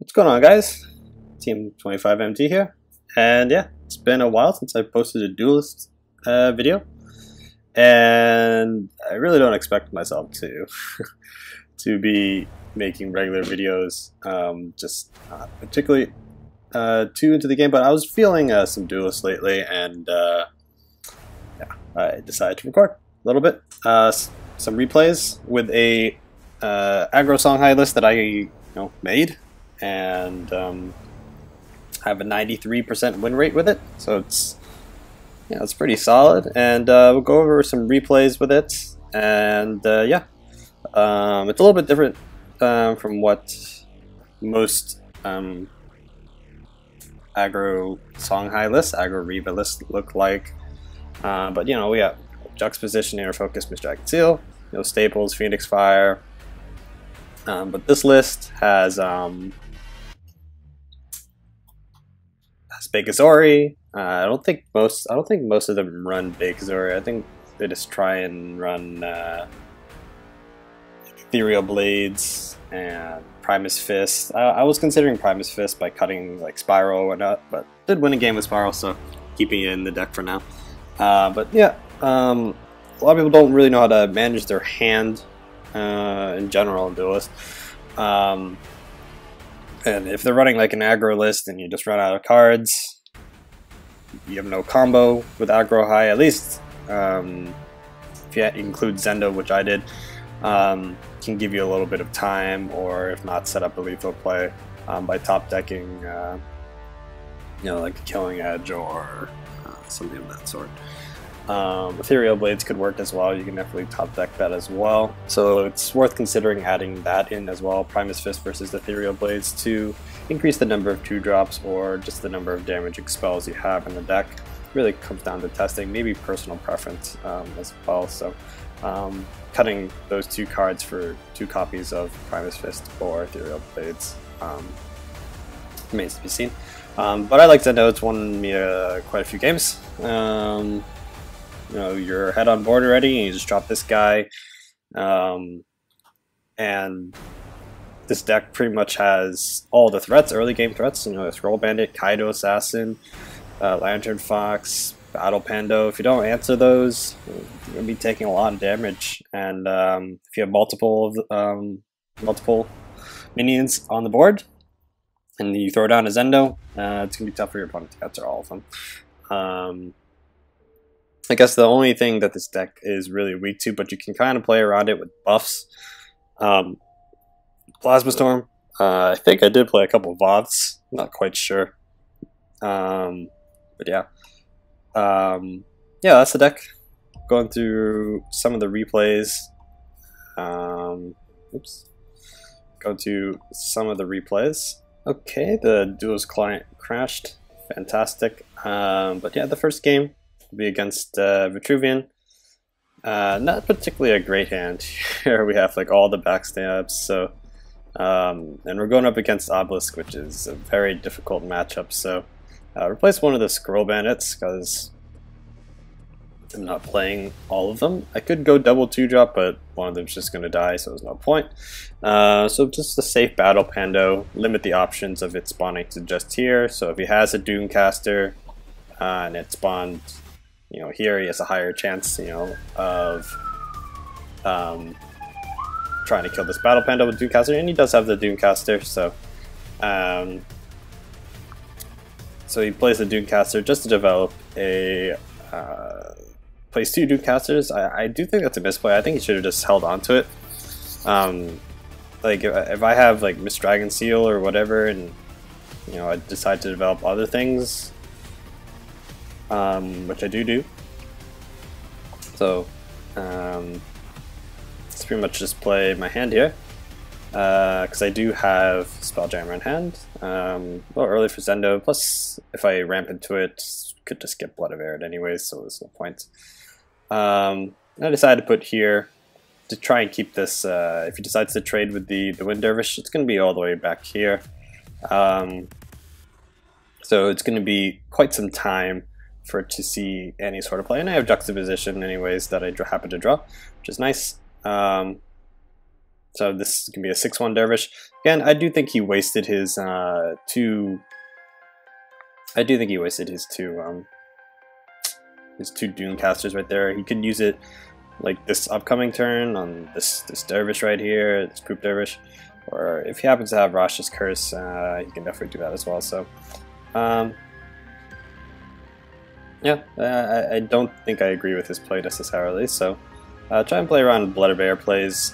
What's going on, guys? TM25MD here, and yeah, it's been a while since I posted a Duelyst video, and I really don't expect myself to to be making regular videos, just not particularly too into the game, but I was feeling some Duelyst lately, and yeah, I decided to record a little bit, some replays with a Aggro Songhai list that I made, and I have a 93% win rate with it, so it's pretty solid. And we'll go over some replays with it, and yeah, it's a little bit different from what most Aggro Songhai lists, Aggro Reva lists look like. But we got Juxtaposition, Inner Focus, Misdragon Seal, Staples, Phoenix Fire. But this list has Bakazori. I don't think most of them run Bakazori. I think they just try and run Ethereal Blades and Primus Fist. I was considering Primus Fist by cutting like Spiral or whatnot, but did win a game with Spiral, so keeping it in the deck for now. But yeah, a lot of people don't really know how to manage their hand in general in Duelyst. And if they're running like an aggro list and you just run out of cards, you have no combo with aggro high, at least if you include Zendo, which I did, can give you a little bit of time, or if not, set up a lethal play by top decking like a Killing Edge or something of that sort. Ethereal Blades could work as well. You can definitely top deck that as well. So it's worth considering adding that in as well. Primus Fist versus Ethereal Blades to increase the number of 2-drops or just the number of damaging spells you have in the deck. Really comes down to testing, maybe personal preference as well. So cutting those 2 cards for 2 copies of Primus Fist or Ethereal Blades remains to be seen. But I like Zendo. It's won me quite a few games. You're ahead on board already, and you just drop this guy, and this deck pretty much has all the threats, early game threats. Scroll Bandit, Kaido Assassin, Lantern Fox, Battle Pando. If you don't answer those, you're gonna be taking a lot of damage. And if you have multiple minions on the board, and you throw down a Zendo, it's gonna be tough for your opponent to answer all of them. I guess the only thing that this deck is really weak to, but you can kind of play around it with buffs. Plasma Storm. I think I did play a couple of Voths. Not quite sure. But yeah. Yeah, that's the deck. Going through some of the replays. Oops. Go to some of the replays. Okay, the Duels client crashed. Fantastic. But yeah, the first game will be against Vitruvian. Not particularly a great hand. Here we have like all the backstabs. So, and we're going up against Obelisk, which is a very difficult matchup. So, replace one of the Scroll Bandits because I'm not playing all of them. I could go double 2-drop, but one of them's just going to die, so there's no point. So just a safe Battle Pando. Limit the options of it spawning to just here. So if he has a Doomcaster and it spawned here, he has a higher chance, of trying to kill this Battle Panda with Doomcaster, and he does have the Doomcaster, so so he plays the Doomcaster just to develop a plays 2 Doomcasters. I do think that's a misplay. I think he should have just held on to it. Like if I have like Misdragon Seal or whatever, and I decide to develop other things, which I do. So let's pretty much just play my hand here, because I do have Spelljammer in hand. A little early for Zendo, plus if I ramp into it, could just get Blood of Arid anyways, so there's no point. I decided to put here to try and keep this, if he decides to trade with the Wind Dervish, it's going to be all the way back here. So it's going to be quite some time for it to see any sort of play, and I have Juxtaposition anyways that I happen to draw, which is nice. So this can be a 6-1 dervish. Again, I do think he wasted his two. I do think he wasted his two Doomcasters right there. He could use it like this upcoming turn on this dervish right here, this poop dervish, or if he happens to have Rash's Curse, he can definitely do that as well. So, yeah, I don't think I agree with his play necessarily. So, try and play around Blood of Air plays.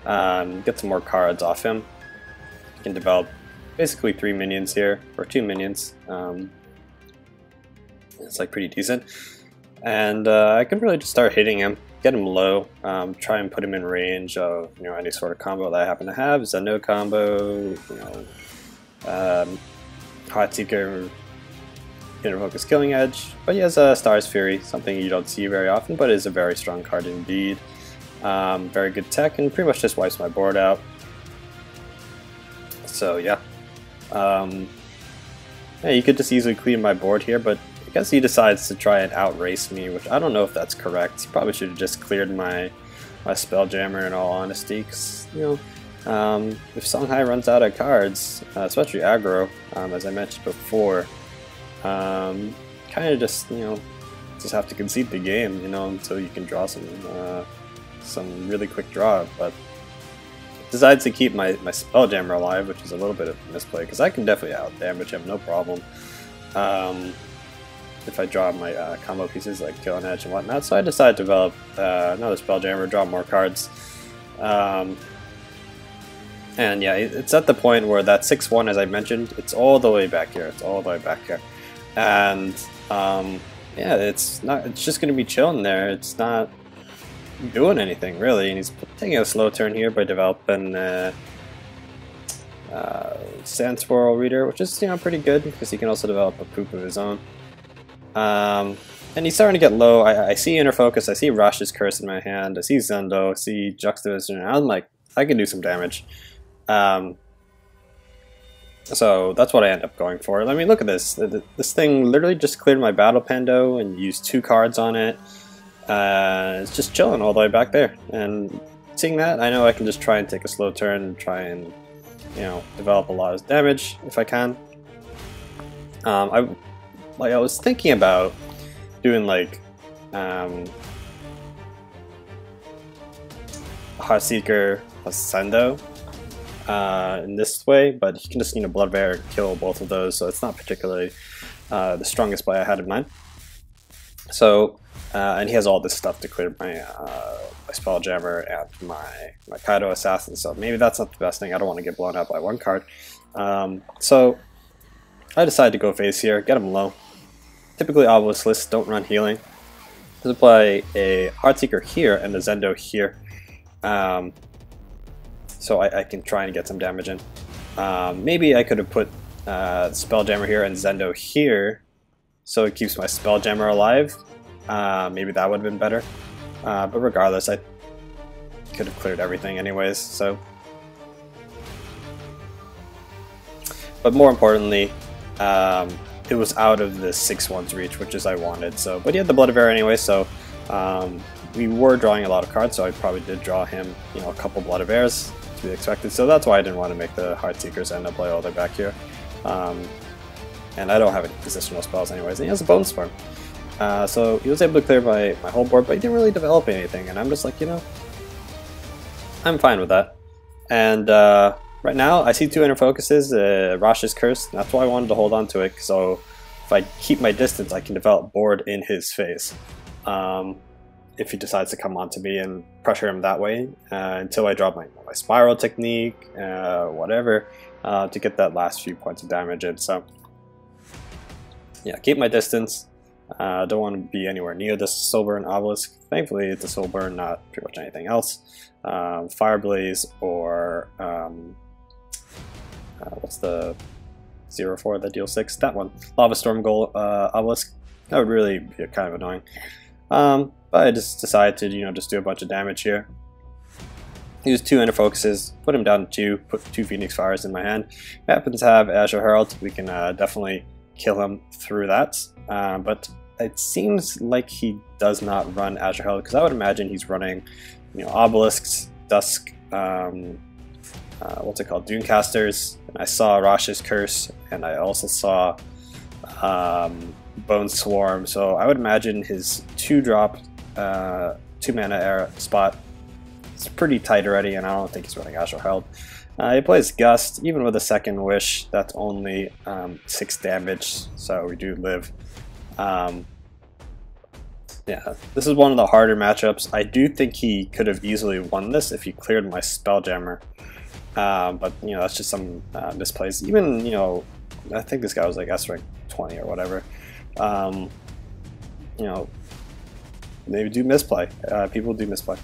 Get some more cards off him. You can develop basically 3 minions here, or 2 minions. It's like pretty decent. And I can really just start hitting him, get him low, try and put him in range of any sort of combo that I happen to have. Zendo combo, Hot Seeker, Inner Focus Killing Edge. But he has a Star's Fury, something you don't see very often, but is a very strong card indeed. Very good tech, and pretty much just wipes my board out. So yeah. Yeah, you could just easily clean my board here, but I guess he decides to try and outrace me, which I don't know if that's correct. He probably should have just cleared my Spelljammer in all honesty, because, if Songhai runs out of cards, especially aggro, as I mentioned before, kind of just have to concede the game, until you can draw some really quick draw. But decides to keep my Spelljammer alive, which is a little bit of a misplay, because I can definitely out-damage him, no problem. If I draw my combo pieces like Kill and Edge and whatnot. So I decided to develop another Spelljammer, draw more cards. And yeah, it's at the point where that 6-1, as I mentioned, it's all the way back here. It's all the way back here. And yeah, it's just going to be chilling there. It's not doing anything really. And he's taking a slow turn here by developing Sand Swirl Reader, which is pretty good because he can also develop a poop of his own. And he's starting to get low. I see Inner Focus, I see Rash's Curse in my hand, I see Zendo, I see Juxtaposition, and I'm like, I can do some damage. So that's what I end up going for. I mean, look at this. This thing literally just cleared my Battle Pando and used 2 cards on it. It's just chilling all the way back there. And seeing that, I know I can just try and take a slow turn and try and, develop a lot of damage if I can. I was thinking about doing like Heartseeker Ascendo in this way, but he can just Blood of Air and kill both of those, so it's not particularly the strongest play I had in mind. So and he has all this stuff to clear my Spelljammer and my Kaido Assassin, so maybe that's not the best thing. I don't want to get blown out by 1 card. So I decided to go face here, get him low. Typically Obelisk lists don't run healing. Just apply a Heartseeker here and a Zendo here. So I can try and get some damage in. Maybe I could have put Spelljammer here and Zendo here, so it keeps my Spelljammer alive. Maybe that would have been better. But regardless, I could have cleared everything anyways. So, but more importantly, it was out of the 6-1's reach, which is I wanted. So, but he had the Blood of Air anyway, so we were drawing a lot of cards, so I probably did draw him, a couple Blood of Airs to be expected. So that's why I didn't want to make the Heartseekers end up play all the way back here. And I don't have any positional spells anyways, and he has a Bone Storm. So he was able to clear my whole board, but he didn't really develop anything, and I'm just like, I'm fine with that. And right now, I see 2 Inner Focuses, Rash's Curse, and that's why I wanted to hold on to it, so if I keep my distance, I can develop board in his face. If he decides to come onto me and pressure him that way, until I drop my Spiral Technique, whatever, to get that last few points of damage in. So, yeah, keep my distance. Don't want to be anywhere near this Soulburn Obelisk. Thankfully, it's a Soulburn, not pretty much anything else. Fireblaze or what's the 0-4 that deals 6? That one. Lava Storm Goal Obelisk. That would really be kind of annoying. But I just decided to, just do a bunch of damage here. Use 2 Inner Focuses, put him down to 2, put 2 Phoenix Fires in my hand. If he happens to have Azure Herald, we can definitely kill him through that. But it seems like he does not run Azure Herald, because I would imagine he's running, Obelisks Dusk, what's it called, Dunecasters, and I saw Rash's Curse, and I also saw Bone Swarm, so I would imagine his 2-drop, 2-mana era spot is pretty tight already, and I don't think he's running Astral Herald. He plays Gust, even with a second Wish, that's only 6 damage, so we do live. Yeah, this is one of the harder matchups. I do think he could have easily won this if he cleared my Spelljammer, but you know, that's just some misplays. Even, you know, I think this guy was like S rank 20 or whatever. You know, they do misplay. People do misplay.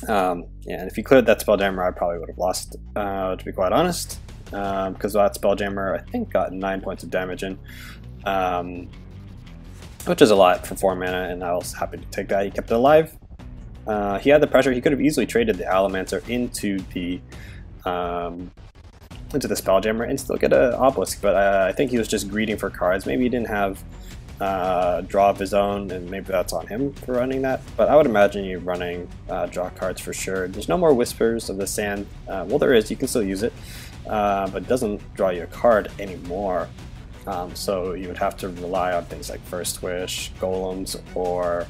Yeah, and if he cleared that Spelljammer, I probably would have lost, to be quite honest, because that Spelljammer, I think, got 9 points of damage in, which is a lot for 4 mana, and I was happy to take that. He kept it alive. He had the pressure. He could have easily traded the Allomancer into the Spelljammer and still get an Obelisk, but I think he was just greeding for cards. Maybe he didn't have draw of his own, and maybe that's on him for running that, but I would imagine you running draw cards for sure. There's no more Whispers of the Sand. Well, there is, you can still use it, but it doesn't draw you a card anymore, so you would have to rely on things like First Wish, Golems, or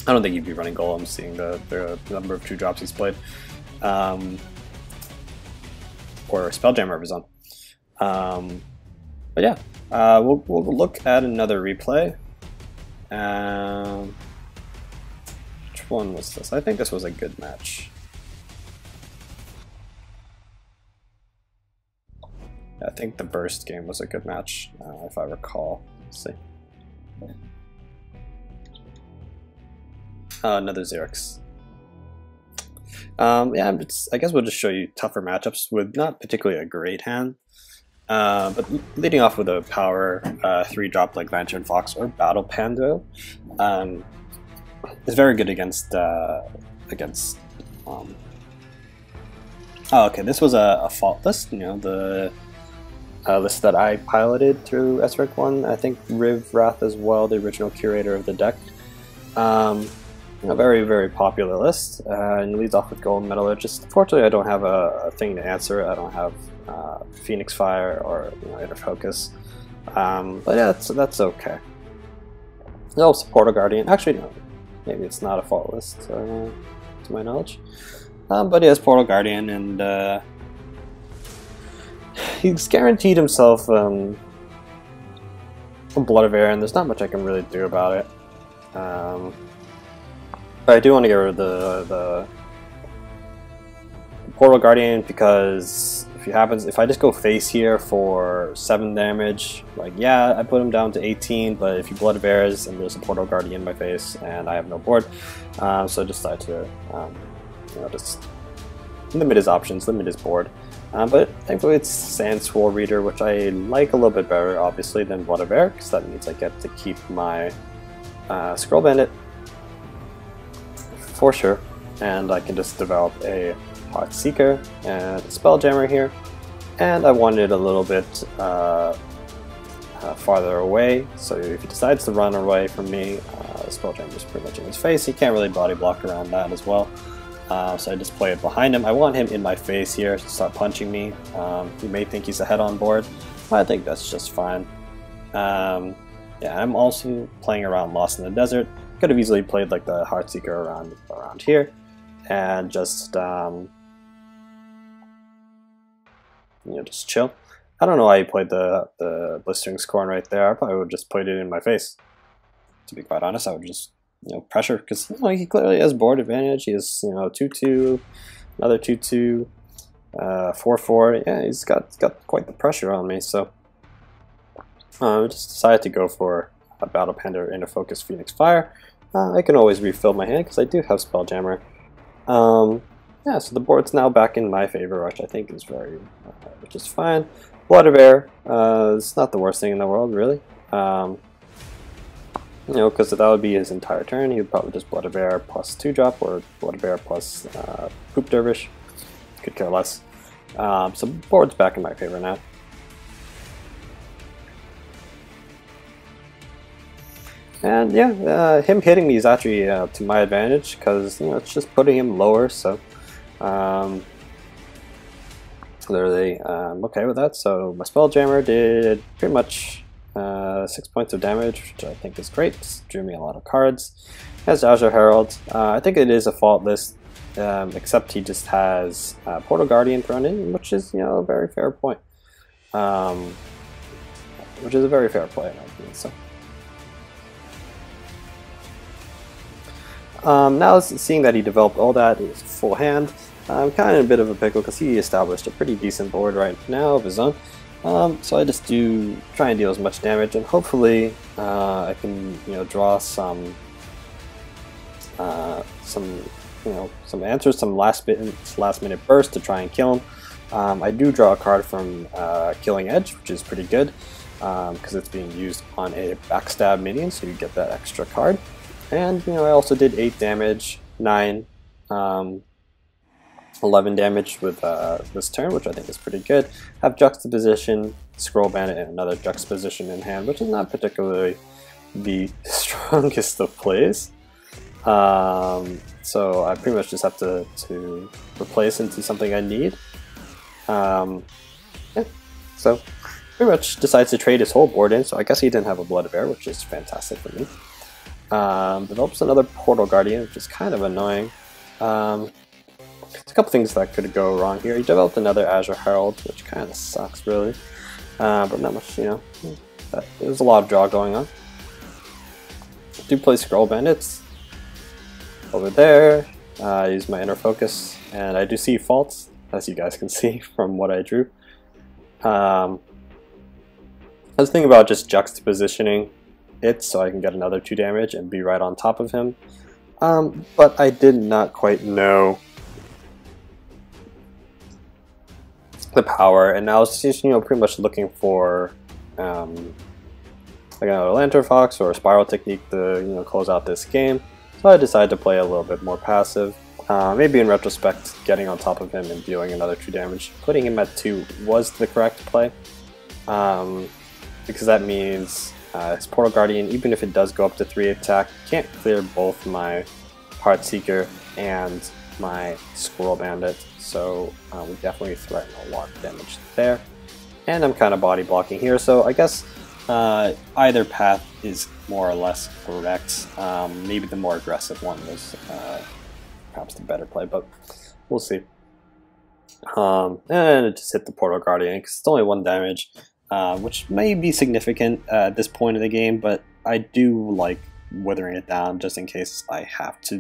I don't think you'd be running Golems seeing the number of 2-drops he's played, or Spelljammer of his own. But yeah, we'll look at another replay. Which one was this? I think this was a good match. I think the Burst game was a good match, if I recall. Let's see. Another Xerix. Yeah, I guess we'll just show you tougher matchups with not particularly a great hand. But leading off with a power 3-drop like Lantern Fox or Battle Pando is very good against oh, okay, this was a fault list, you know, the list that I piloted through SREC 1. I think Riv Wrath as well, the original curator of the deck. You know, very, very popular list, and leads off with Golden Metallurgist. Unfortunately, I don't have a thing to answer. I don't have Phoenix Fire or, you know, Inner Focus, but yeah, that's okay. Also, Portal Guardian. Actually, no, maybe it's not a fault list to my knowledge, but he has Portal Guardian, and he's guaranteed himself Blood of Air, and there's not much I can really do about it. But I do want to get rid of the Portal Guardian, because if I just go face here for 7 damage, like, yeah, I put him down to 18, but if he Blood of Airs and there's a Portal Guardian in my face and I have no board, so I decided to you know, just limit his options, limit his board. But thankfully it's Sand Swirl Reader, which I like a little bit better, obviously, than Blood of Air, because that means I get to keep my Scroll Bandit for sure, and I can just develop a Heartseeker and a Spelljammer here, and I want it a little bit farther away, so if he decides to run away from me, the Spelljammer is pretty much in his face. He can't really body block around that as well, so I just play it behind him. I want him in my face here to start punching me. He may think he's ahead on board, but I think that's just fine. Yeah, I'm also playing around Lost in the Desert. Could have easily played like the Heartseeker around here, and just you know, just chill. I don't know why he played the Blistering Scorn right there. I probably would have just played it in my face. To be quite honest, I would just, you know, pressure, because, you know, he clearly has board advantage. He has, you know, 2/2, another 2/2, 4/4. Yeah, he's got quite the pressure on me. So I just decided to go for a Battle Panda Inner Focus Phoenix Fire. I can always refill my hand because I do have Spelljammer. Yeah, so the board's now back in my favor, which I think is which is fine. Blood of Air, it's not the worst thing in the world, really. You know, because that would be his entire turn. He would probably just Blood of Air plus 2-drop, or Blood of Air plus Poop Dervish. Could care less. So board's back in my favor now. And yeah, him hitting me is actually to my advantage, because, you know, it's just putting him lower. So Literally, I'm okay with that. So my Spelljammer did pretty much 6 points of damage, which I think is great. Drew me a lot of cards. Has Azure Herald. I think it is a faultless, except he just has Portal Guardian thrown in, which is, you know, a very fair point. Which is a very fair play, in my opinion. So. Now seeing that he developed all that, he has a full hand, I'm kind of in a bit of a pickle because he established a pretty decent board right now of his own. So I just do try and deal as much damage, and hopefully I can, you know, draw some answers, some last minute burst to try and kill him. I do draw a card from Killing Edge, which is pretty good because it's being used on a backstab minion, so you get that extra card. And, you know, I also did 8 damage, 9, 11 damage with this turn, which I think is pretty good. Have Juxtaposition, Scroll Bandit, and another Juxtaposition in hand, which is not particularly the strongest of plays. So I pretty much just have to replace into something I need. Yeah. So pretty much decides to trade his whole board in, so I guess he didn't have a Blood of Air, which is fantastic for me. Develops another Portal Guardian, which is kind of annoying. There's a couple things that could go wrong here. He developed another Azure Herald, which kind of sucks, really. But not much, you know. There's a lot of draw going on. I do play Scroll Bandits over there. Use my Inner Focus, and I do see faults, as you guys can see from what I drew. I was thinking about just juxtapositioning it so I can get another 2 damage and be right on top of him. But I did not quite know the power, and I was just, you know, pretty much looking for like another Lantern Fox or a Spiral Technique to, you know, close out this game. So I decided to play a little bit more passive. Maybe in retrospect, getting on top of him and dealing another 2 damage, putting him at 2 was the correct play, because that means his Portal Guardian, even if it does go up to 3 attack, can't clear both my Heartseeker and my Squirrel Bandit, so we definitely threaten a lot of damage there. And I'm kind of body blocking here, so I guess either path is more or less correct. Maybe the more aggressive one was perhaps the better play, but we'll see. And it just hit the Portal Guardian because it's only 1 damage. Which may be significant at this point in the game, but I do like withering it down just in case I have to,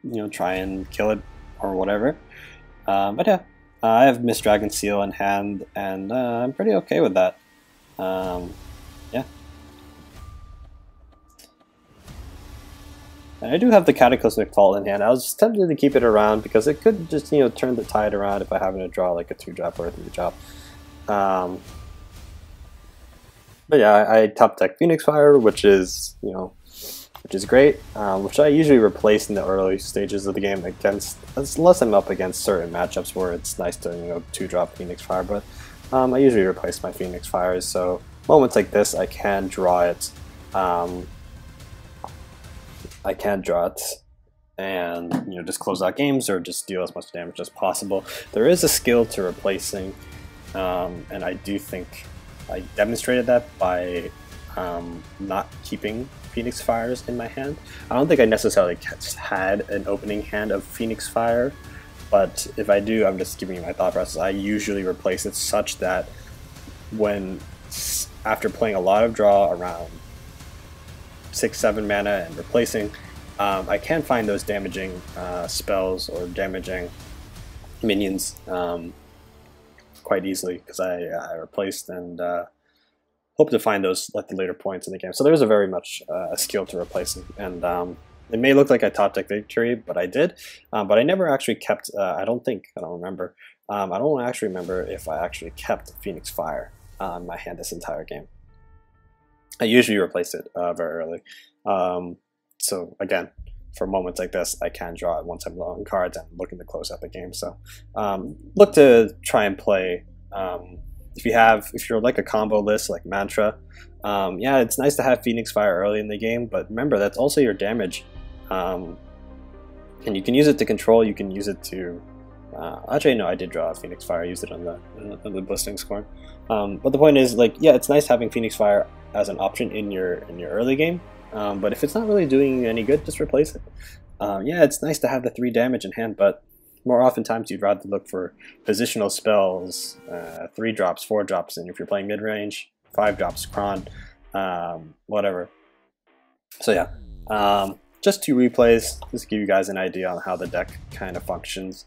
you know, try and kill it or whatever. But yeah, I have Mist Dragon Seal in hand, and I'm pretty okay with that. Yeah. And I do have the Cataclysmic Vault in hand. I was tempted to keep it around because it could just, you know, turn the tide around if I happen to draw like a 2-drop or a 3-drop. But yeah, I top deck Phoenix Fire, which is, you know, which is great. Which I usually replace in the early stages of the game against, unless I'm up against certain matchups where it's nice to, you know, 2-drop Phoenix Fire. But I usually replace my Phoenix Fires. So moments like this, I can draw it. And, you know, just close out games or just deal as much damage as possible. There is a skill to replacing, and I do think I demonstrated that by not keeping Phoenix Fires in my hand. I don't think I necessarily had an opening hand of Phoenix Fire, but if I do, I'm just giving you my thought process. I usually replace it such that when, after playing a lot of draw around 6-7 mana and replacing, I can find those damaging spells or damaging minions quite easily because I replaced and hope to find those at the later points in the game. So there's a very much a skill to replacing, and it may look like I top deck victory, but I did. But I never actually kept. I don't remember. I don't actually remember if I actually kept Phoenix Fire on my hand this entire game. I usually replace it very early. So again, for moments like this, I can draw it once I'm low on cards and looking to close out the game. So look to try and play. If you're like a combo list like Mantra, yeah, it's nice to have Phoenix Fire early in the game, but remember that's also your damage, and you can use it to control. You can use it to Actually, no, I did draw Phoenix Fire. I used it on the Blistering Scorn. But the point is, like, yeah, it's nice having Phoenix Fire as an option in your early game. But if it's not really doing you any good, just replace it. Yeah, it's nice to have the 3 damage in hand, but more oftentimes you'd rather look for positional spells, 3 drops, 4 drops, and if you're playing mid range, 5 drops, Kron, whatever. So yeah, just 2 replays, just to give you guys an idea on how the deck kind of functions.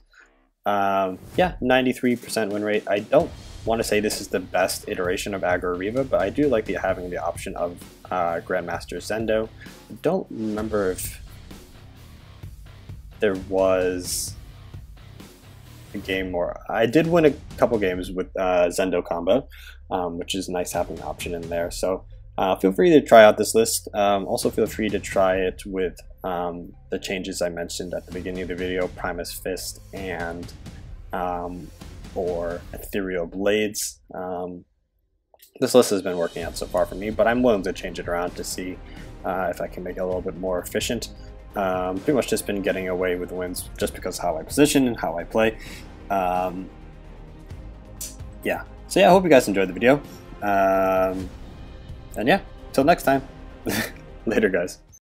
Yeah, 93% win rate. I don't want to say this is the best iteration of Aggro Reva, but I do like having the option of Grandmaster Zendo. I don't remember if there was a game where I did win a couple games with Zendo combo, which is nice having an option in there. So feel free to try out this list. Also feel free to try it with the changes I mentioned at the beginning of the video, Primus Fist and or Ethereal Blades. This list has been working out so far for me, but I'm willing to change it around to see if I can make it a little bit more efficient. Pretty much just been getting away with wins just because of how I position and how I play. Yeah, so yeah, I hope you guys enjoyed the video. And yeah, till next time. Later, guys.